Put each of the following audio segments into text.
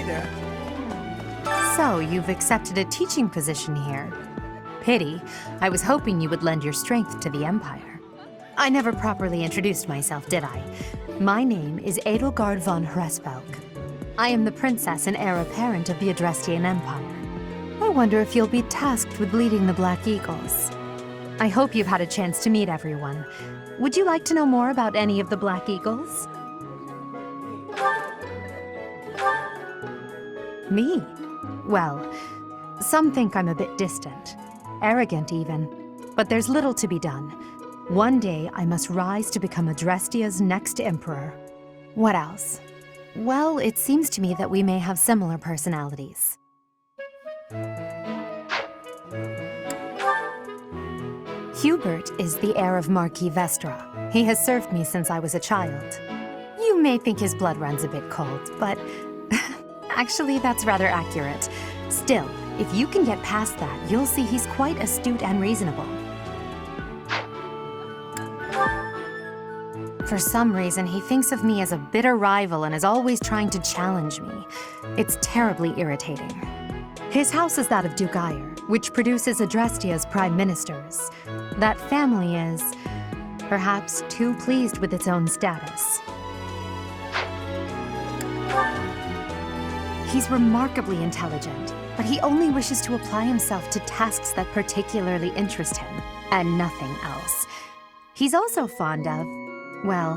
there. So, you've accepted a teaching position here. Pity. I was hoping you would lend your strength to the Empire. I never properly introduced myself, did I? My name is Edelgard von Hresvelk. I am the princess and heir apparent of the Adrestian Empire. I wonder if you'll be tasked with leading the Black Eagles. I hope you've had a chance to meet everyone. Would you like to know more about any of the Black Eagles? Me? Well, some think I'm a bit distant. Arrogant, even. But there's little to be done. One day, I must rise to become Adrestia's next emperor. What else? Well, it seems to me that we may have similar personalities. Hubert is the heir of Marquis Vestra. He has served me since I was a child. You may think his blood runs a bit cold, but actually that's rather accurate. Still, if you can get past that, you'll see he's quite astute and reasonable. For some reason, he thinks of me as a bitter rival and is always trying to challenge me. It's terribly irritating. His house is that of Duke Eyre, which produces Adrestia's prime ministers. That family is, perhaps, too pleased with its own status. He's remarkably intelligent, but he only wishes to apply himself to tasks that particularly interest him, and nothing else. He's also fond of, well,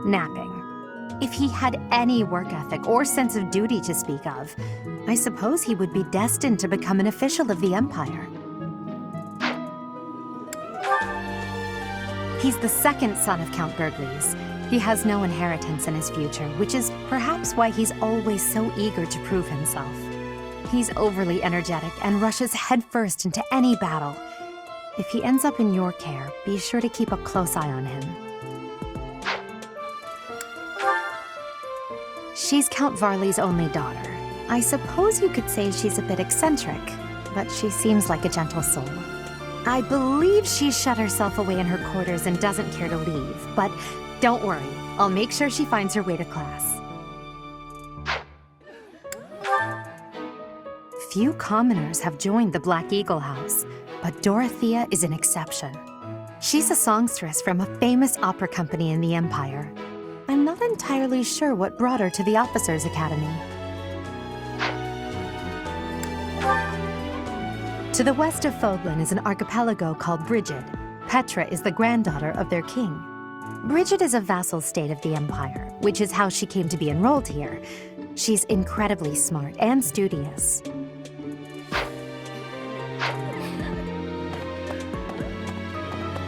napping. If he had any work ethic or sense of duty to speak of, I suppose he would be destined to become an official of the Empire. He's the second son of Count Burgles. He has no inheritance in his future, which is perhaps why he's always so eager to prove himself. He's overly energetic and rushes headfirst into any battle. If he ends up in your care, be sure to keep a close eye on him. She's Count Varley's only daughter. I suppose you could say she's a bit eccentric, but she seems like a gentle soul. I believe she's shut herself away in her quarters and doesn't care to leave, but don't worry, I'll make sure she finds her way to class. Few commoners have joined the Black Eagle House, but Dorothea is an exception. She's a songstress from a famous opera company in the Empire. I'm not entirely sure what brought her to the Officers' Academy. To the west of Fodlan is an archipelago called Brigid. Petra is the granddaughter of their king. Brigid is a vassal state of the Empire, which is how she came to be enrolled here. She's incredibly smart and studious.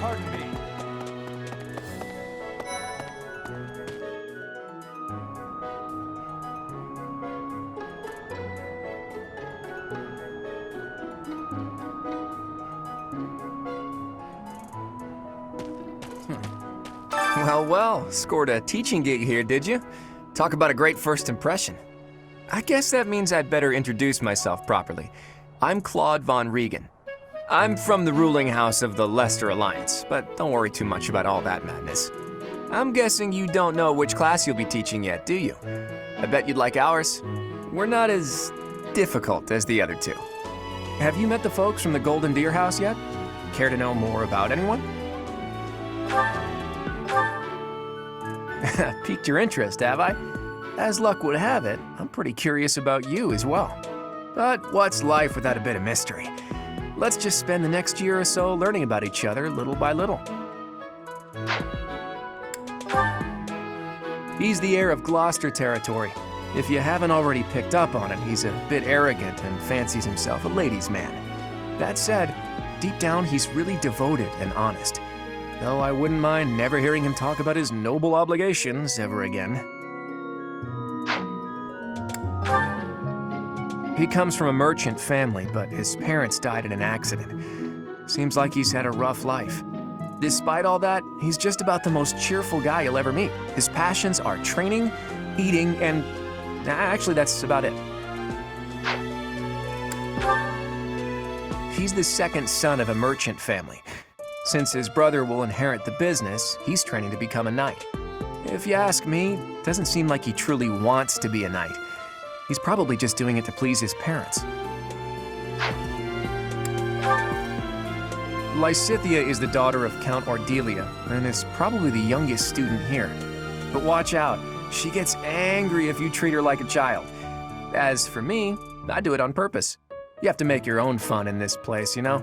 Pardon me. Well, scored a teaching gig here, did you? Talk about a great first impression. I guess that means I'd better introduce myself properly. I'm Claude von Regan. I'm from the ruling house of the Leicester Alliance, but don't worry too much about all that madness. I'm guessing you don't know which class you'll be teaching yet, do you? I bet you'd like ours. We're not as difficult as the other two. Have you met the folks from the Golden Deer House yet? Care to know more about anyone? Piqued your interest, have I? As luck would have it, I'm pretty curious about you as well. But what's life without a bit of mystery? Let's just spend the next year or so learning about each other little by little. He's the heir of Gloucester territory. If you haven't already picked up on it, he's a bit arrogant and fancies himself a ladies' man. That said, deep down he's really devoted and honest. Though I wouldn't mind never hearing him talk about his noble obligations ever again. He comes from a merchant family, but his parents died in an accident. Seems like he's had a rough life. Despite all that, he's just about the most cheerful guy you'll ever meet. His passions are training, eating, and actually that's about it. He's the second son of a merchant family. Since his brother will inherit the business, he's training to become a knight. If you ask me, it doesn't seem like he truly wants to be a knight. He's probably just doing it to please his parents. Lysithea is the daughter of Count Ordelia, and is probably the youngest student here. But watch out, she gets angry if you treat her like a child. As for me, I do it on purpose. You have to make your own fun in this place, you know?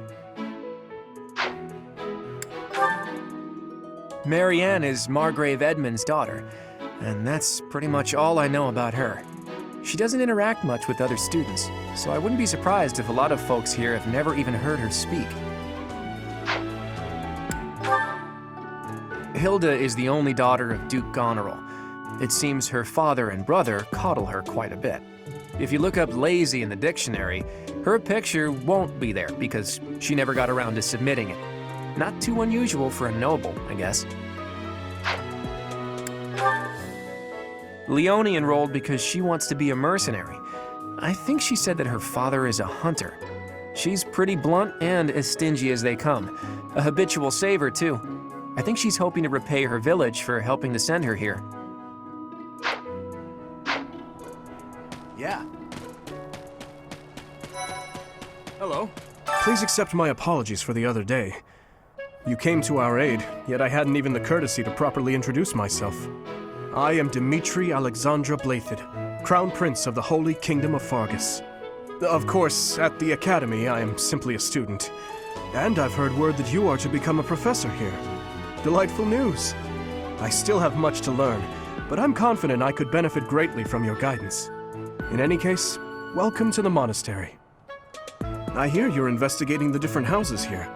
Marianne is Margrave Edmund's daughter, and that's pretty much all I know about her. She doesn't interact much with other students, so I wouldn't be surprised if a lot of folks here have never even heard her speak. Hilda is the only daughter of Duke Goneril. It seems her father and brother coddle her quite a bit. If you look up lazy in the dictionary, her picture won't be there because she never got around to submitting it. Not too unusual for a noble, I guess. Leonie enrolled because she wants to be a mercenary. I think she said that her father is a hunter. She's pretty blunt and as stingy as they come. A habitual saver, too. I think she's hoping to repay her village for helping to send her here. Yeah. Hello. Please accept my apologies for the other day. You came to our aid, yet I hadn't even the courtesy to properly introduce myself. I am Dimitri Alexandra Blathid, Crown Prince of the Holy Kingdom of Fargus. Of course, at the Academy, I am simply a student. And I've heard word that you are to become a professor here. Delightful news. I still have much to learn, but I'm confident I could benefit greatly from your guidance. In any case, welcome to the monastery. I hear you're investigating the different houses here.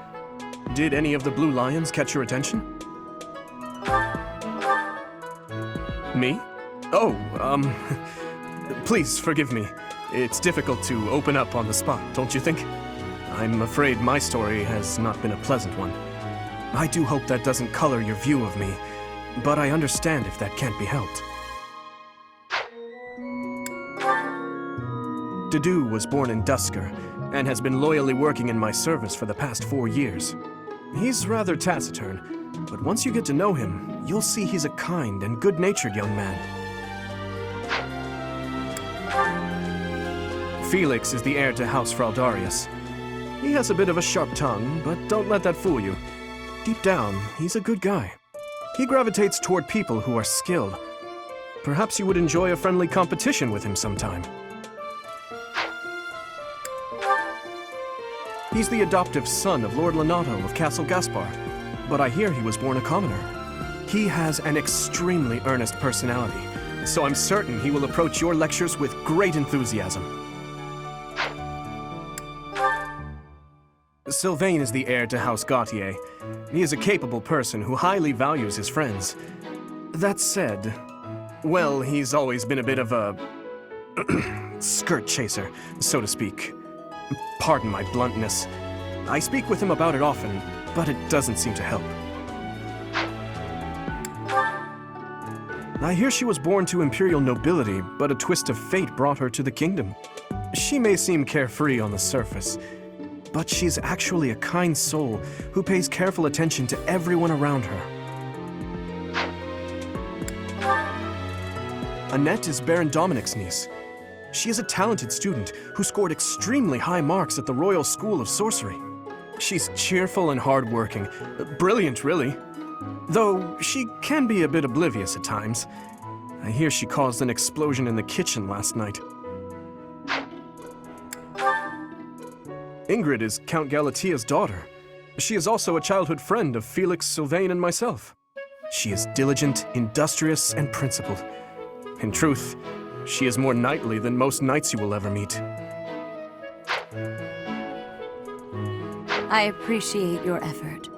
Did any of the Blue Lions catch your attention? Me? Oh, please forgive me. It's difficult to open up on the spot, don't you think? I'm afraid my story has not been a pleasant one. I do hope that doesn't color your view of me, but I understand if that can't be helped. Dedu was born in Dusker, and has been loyally working in my service for the past 4 years. He's rather taciturn, but once you get to know him, you'll see he's a kind and good-natured young man. Felix is the heir to House Fraldarius. He has a bit of a sharp tongue, but don't let that fool you. Deep down, he's a good guy. He gravitates toward people who are skilled. Perhaps you would enjoy a friendly competition with him sometime. He's the adoptive son of Lord Lenato of Castle Gaspar, but I hear he was born a commoner. He has an extremely earnest personality, so I'm certain he will approach your lectures with great enthusiasm. Sylvain is the heir to House Gautier. He is a capable person who highly values his friends. That said, well, he's always been a bit of a skirt chaser, so to speak. Pardon my bluntness. I speak with him about it often, but it doesn't seem to help. I hear she was born to imperial nobility, but a twist of fate brought her to the kingdom. She may seem carefree on the surface, but she's actually a kind soul who pays careful attention to everyone around her. Annette is Baron Dominic's niece. She is a talented student who scored extremely high marks at the Royal School of Sorcery. She's cheerful and hardworking. Brilliant, really. Though she can be a bit oblivious at times. I hear she caused an explosion in the kitchen last night. Ingrid is Count Galatia's daughter. She is also a childhood friend of Felix, Sylvain, and myself. She is diligent, industrious, and principled. In truth, she is more knightly than most knights you will ever meet. I appreciate your effort.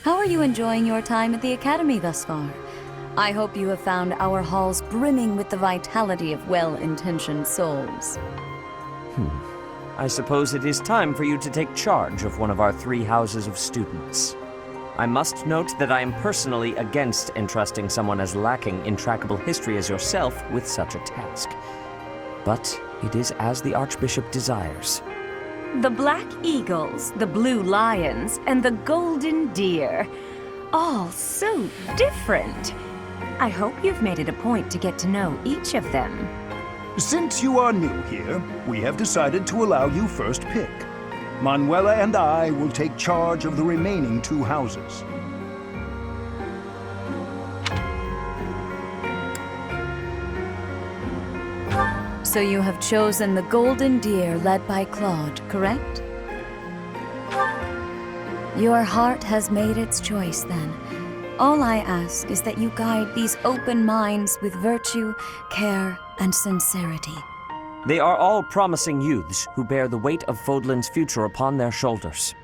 How are you enjoying your time at the Academy thus far? I hope you have found our halls brimming with the vitality of well-intentioned souls. I suppose it is time for you to take charge of one of our 3 houses of students. I must note that I am personally against entrusting someone as lacking in trackable history as yourself with such a task. But it is as the Archbishop desires. The black eagles, the blue lions, and the golden deer. All so different. I hope you've made it a point to get to know each of them. Since you are new here, we have decided to allow you first pick. Manuela and I will take charge of the remaining 2 houses. So you have chosen the golden deer led by Claude, correct? Your heart has made its choice then. All I ask is that you guide these open minds with virtue, care, and sincerity. They are all promising youths who bear the weight of Fodlan's future upon their shoulders.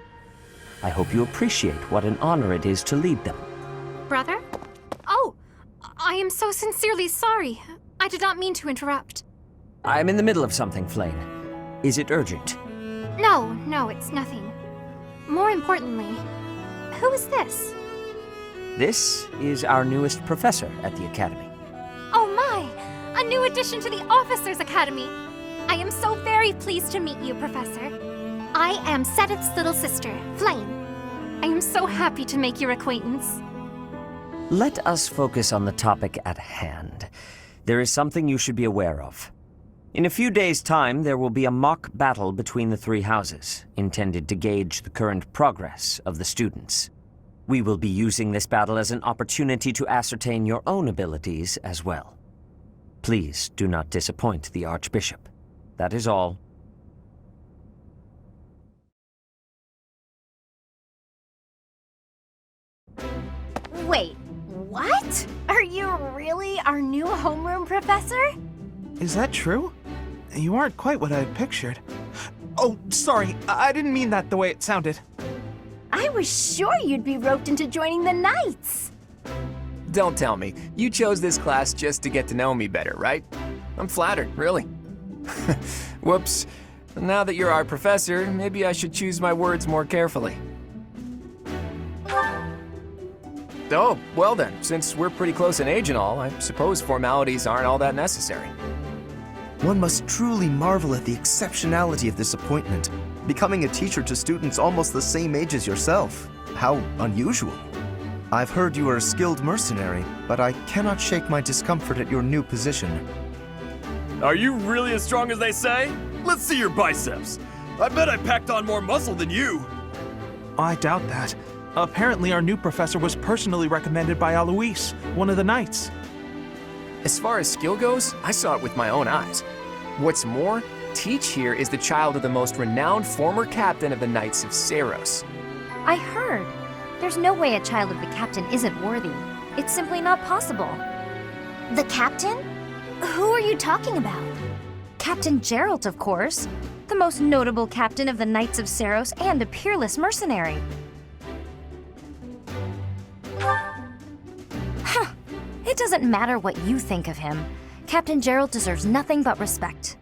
I hope you appreciate what an honor it is to lead them. Brother? Oh, I am so sincerely sorry. I did not mean to interrupt. I'm in the middle of something, Flame. Is it urgent? No, it's nothing. More importantly, who is this? This is our newest professor at the Academy. Oh my! A new addition to the Officers Academy! I am so very pleased to meet you, Professor. I am Sedith's little sister, Flame. I am so happy to make your acquaintance. Let us focus on the topic at hand. There is something you should be aware of. In a few days' time, there will be a mock battle between the 3 houses, intended to gauge the current progress of the students. We will be using this battle as an opportunity to ascertain your own abilities as well. Please do not disappoint the Archbishop. That is all. Wait, what? Are you really our new homeroom professor? Is that true? You aren't quite what I had pictured. Oh, sorry, I didn't mean that the way it sounded. I was sure you'd be roped into joining the Knights. Don't tell me. You chose this class just to get to know me better, right? I'm flattered, really. Whoops. Now that you're our professor, maybe I should choose my words more carefully. Oh, well then, since we're pretty close in age and all, I suppose formalities aren't all that necessary. One must truly marvel at the exceptionality of this appointment. Becoming a teacher to students almost the same age as yourself. How unusual. I've heard you are a skilled mercenary, but I cannot shake my discomfort at your new position. Are you really as strong as they say? Let's see your biceps. I bet I packed on more muscle than you. I doubt that. Apparently our new professor was personally recommended by Alois, one of the Knights. As far as skill goes, I saw it with my own eyes. What's more, Teach here is the child of the most renowned former captain of the Knights of Seiros. I heard. There's no way a child of the captain isn't worthy. It's simply not possible. The captain? Who are you talking about? Captain Geralt, of course. The most notable captain of the Knights of Seiros and a peerless mercenary. Huh. It doesn't matter what you think of him. Captain Geralt deserves nothing but respect.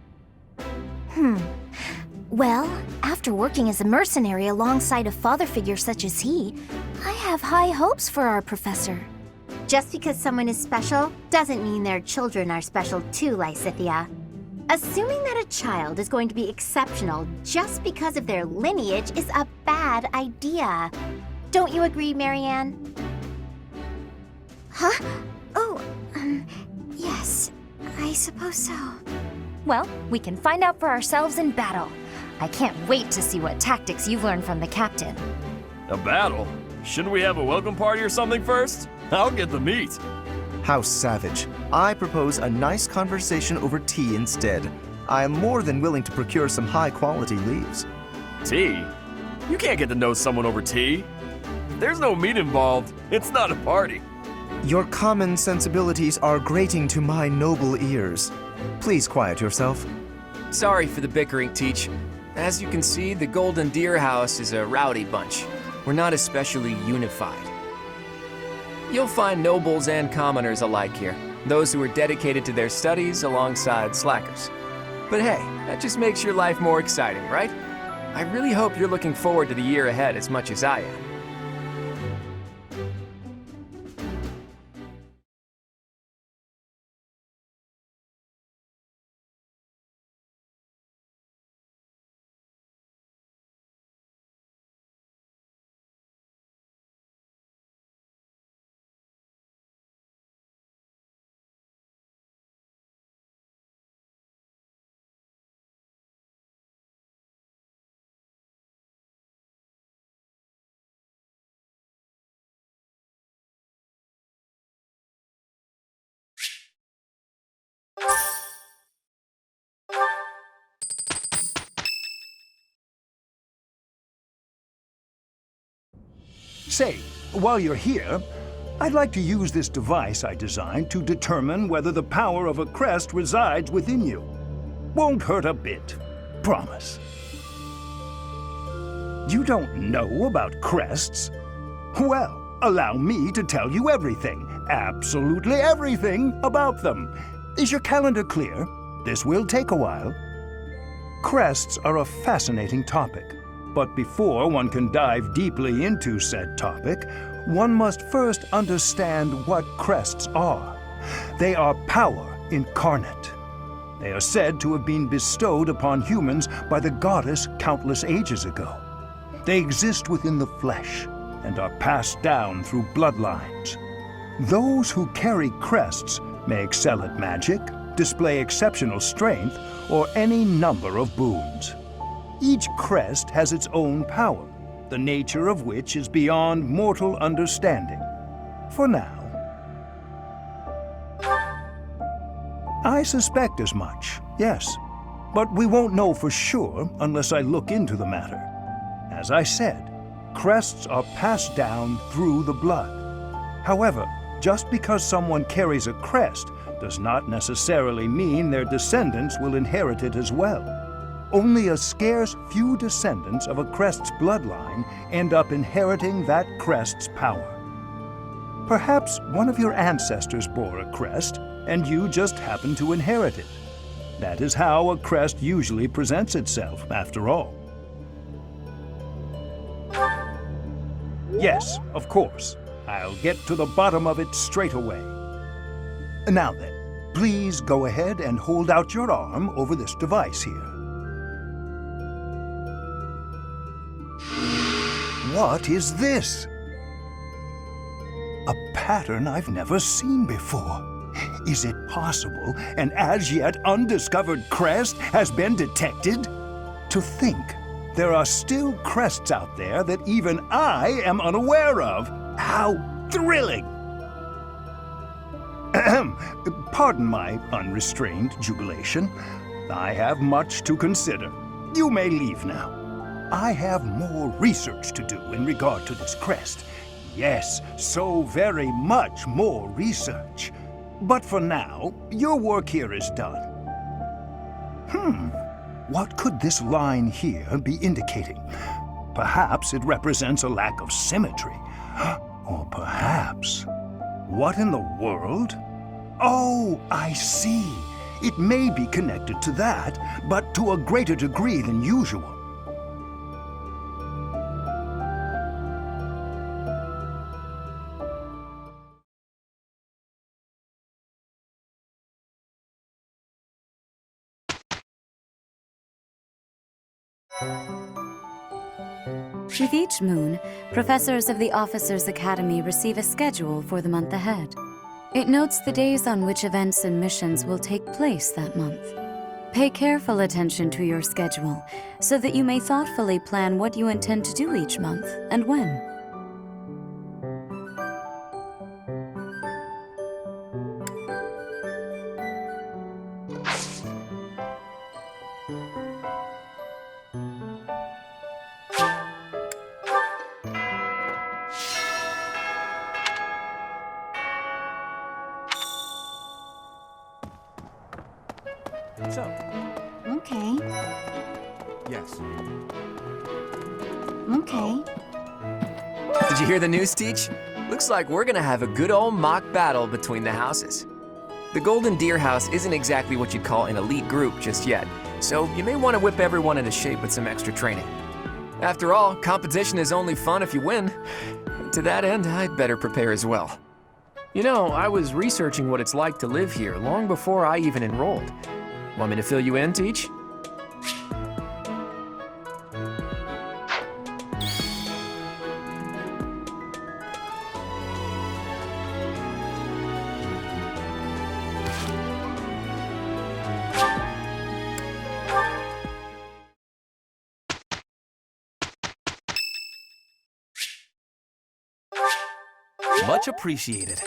Well, after working as a mercenary alongside a father figure such as he, I have high hopes for our professor. Just because someone is special doesn't mean their children are special too, Lysithia. Assuming that a child is going to be exceptional just because of their lineage is a bad idea. Don't you agree, Marianne? Huh? Oh, yes, I suppose so. Well, we can find out for ourselves in battle. I can't wait to see what tactics you've learned from the captain. A battle? Shouldn't we have a welcome party or something first? I'll get the meat. How savage. I propose a nice conversation over tea instead. I am more than willing to procure some high-quality leaves. Tea? You can't get to know someone over tea. If there's no meat involved, it's not a party. Your common sensibilities are grating to my noble ears. Please quiet yourself. Sorry for the bickering, Teach. As you can see, the Golden Deer House is a rowdy bunch. We're not especially unified. You'll find nobles and commoners alike here, those who are dedicated to their studies alongside slackers. But hey, that just makes your life more exciting, right? I really hope you're looking forward to the year ahead as much as I am. Say, while you're here, I'd like to use this device I designed to determine whether the power of a crest resides within you. Won't hurt a bit. Promise. You don't know about crests? Well, allow me to tell you everything, absolutely everything about them. Is your calendar clear? This will take a while. Crests are a fascinating topic, but before one can dive deeply into said topic, one must first understand what crests are. They are power incarnate. They are said to have been bestowed upon humans by the goddess countless ages ago. They exist within the flesh and are passed down through bloodlines. Those who carry crests may excel at magic, display exceptional strength, or any number of boons. Each crest has its own power, the nature of which is beyond mortal understanding. For now. I suspect as much, yes. But we won't know for sure unless I look into the matter. As I said, crests are passed down through the blood. However, just because someone carries a crest does not necessarily mean their descendants will inherit it as well. Only a scarce few descendants of a crest's bloodline end up inheriting that crest's power. Perhaps one of your ancestors bore a crest, and you just happen to inherit it. That is how a crest usually presents itself, after all. Yes, of course. I'll get to the bottom of it straight away. Now then, please go ahead and hold out your arm over this device here. What is this? A pattern I've never seen before. Is it possible an as yet undiscovered crest has been detected? To think there are still crests out there that even I am unaware of. How thrilling! Pardon my unrestrained jubilation. I have much to consider. You may leave now. I have more research to do in regard to this crest. Yes, so very much more research. But for now, your work here is done. What could this line here be indicating? Perhaps it represents a lack of symmetry. Or perhaps... What in the world? Oh, I see. It may be connected to that, but to a greater degree than usual. With each moon, professors of the Officers' Academy receive a schedule for the month ahead. It notes the days on which events and missions will take place that month. Pay careful attention to your schedule so that you may thoughtfully plan what you intend to do each month and when. So, Okay. yes. Okay. Did you hear the news, Teach? Looks like we're gonna have a good old mock battle between the houses. The Golden Deer House isn't exactly what you'd call an elite group just yet, so you may want to whip everyone into shape with some extra training. After all, competition is only fun if you win. To that end, I'd better prepare as well. You know, I was researching what it's like to live here long before I even enrolled. Want me to fill you in, Teach? Much appreciated.